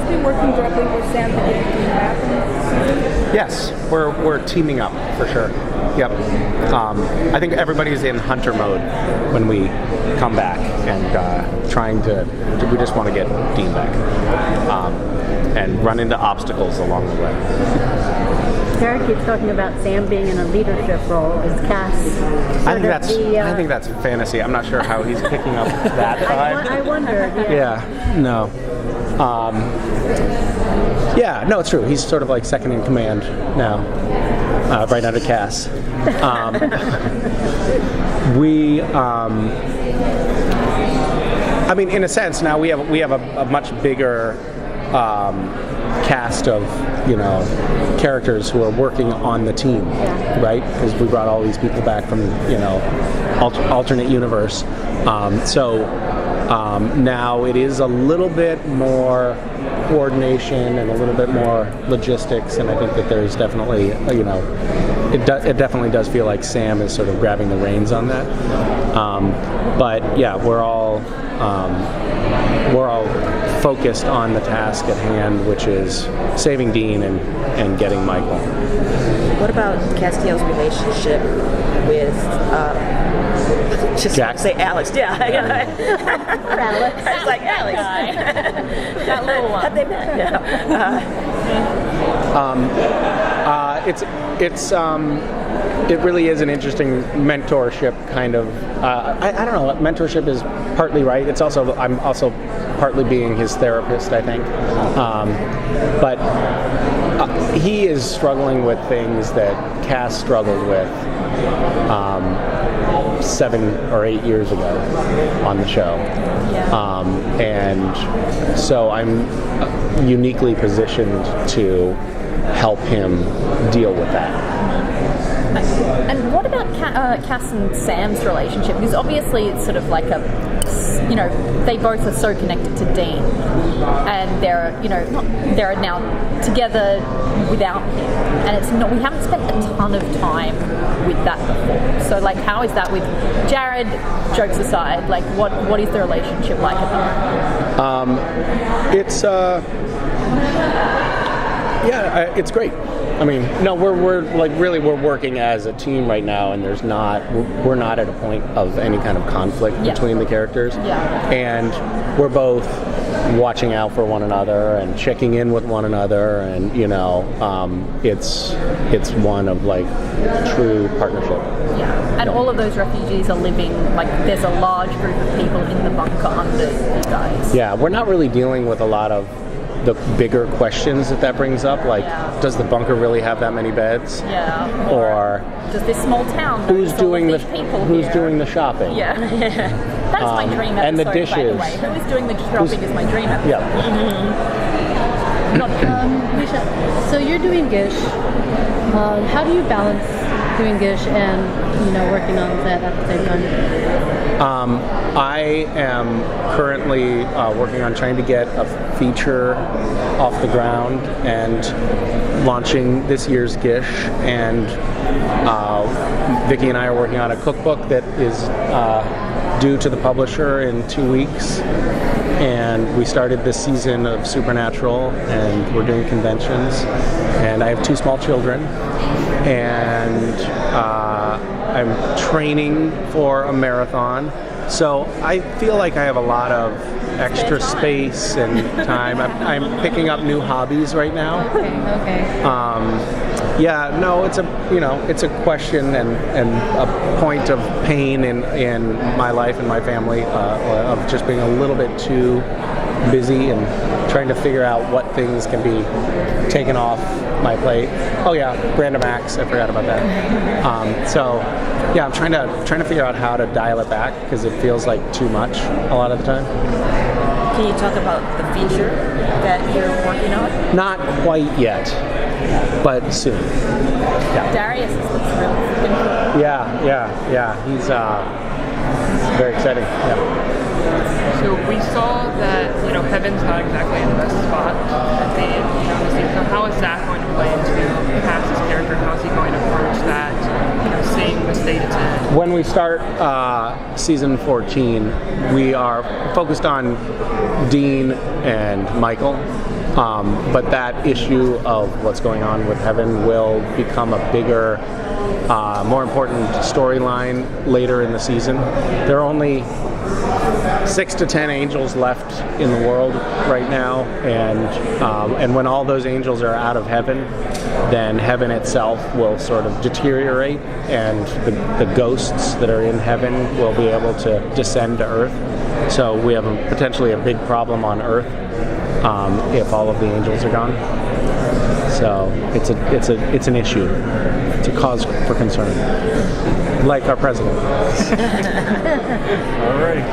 be working directly with Sam to get Dean back in the season? Yes, we're teaming up for sure. Yep. I think everybody's in hunter mode when we come back and we just want to get Dean back and run into obstacles along the way. Jared keeps talking about Sam being in a leadership role. Is Cass? I think that's fantasy. I'm not sure how he's picking up that vibe. I wondered. Yeah. No. Yeah. No, it's true. He's sort of like second in command now, right under Cass. I mean, in a sense, now we have a much bigger cast of characters who are working on the team, right? Because we brought all these people back from alternate universe. So now it is a little bit more coordination and a little bit more logistics, and I think that there's definitely it definitely does feel like Sam is sort of grabbing the reins on that. But yeah, we're all focused on the task at hand, which is saving Dean and getting Michael. What about Castiel's relationship with Jack? Say Alex. Yeah. Alex. It's like Alex. That little one. Have they met? Yeah. It really is an interesting mentorship kind of. I don't know. Mentorship is partly right. I'm also partly being his therapist, I think. But he is struggling with things that Cass struggled with 7 or 8 years ago on the show. Yeah. And so I'm uniquely positioned to help him deal with that. And what about Cass and Sam's relationship? Because obviously it's sort of like they both are so connected to Dean, and they're now together without him, and we haven't spent a ton of time with that before. So like, how is that with Jared? Jokes aside, like what is the relationship like at the moment? It's great. I mean, no, we're working as a team right now, and we're not at a point of any kind of conflict between the characters. Yeah. And we're both watching out for one another and checking in with one another, and it's one of like true partnership. Yeah. And all of those refugees are living, like, there's a large group of people in the bunker under you guys. Yeah, we're not really dealing with a lot of the bigger questions that brings up, like, does the bunker really have that many beds? Yeah. Or does this small town who's doing the shopping? Yeah. That's my dream episode, and the dishes. By the way. Who is doing the shopping is my dream episode. Yeah. Misha, so you're doing Gish. How do you balance doing Gish and working on that at the same time? I am currently working on trying to get a feature off the ground and launching this year's Gish, and Vicki and I are working on a cookbook that is due to the publisher in 2 weeks. And we started this season of Supernatural, and we're doing conventions, and I have 2 small children, and I'm training for a marathon, so I feel like I have a lot of extra space and time. I'm picking up new hobbies right now. Okay. It's a question and a point of pain in my life and my family of just being a little bit too busy and trying to figure out what things can be taken off my plate. Oh yeah, Random Acts, I forgot about that. I'm trying to figure out how to dial it back, because it feels like too much a lot of the time. Can you talk about the feature that you're working on? Not quite yet, but soon. Yeah. Darius looks really freaking cool. Yeah. He's very exciting. Yeah. So we saw that Heaven's not exactly in the best spot at the end of the season. So how is that going to play into Cass's character? How is he going to approach that? Seeing the state it's in. When we start season 14, we are focused on Dean and Michael, But that issue of what's going on with heaven will become a bigger, more important storyline later in the season. There are only 6 to 10 angels left in the world right now, and when all those angels are out of heaven, then heaven itself will sort of deteriorate, and the ghosts that are in heaven will be able to descend to earth. So we have potentially a big problem on earth if all of the angels are gone. So it's an issue. It's a cause for concern, like our president. All right.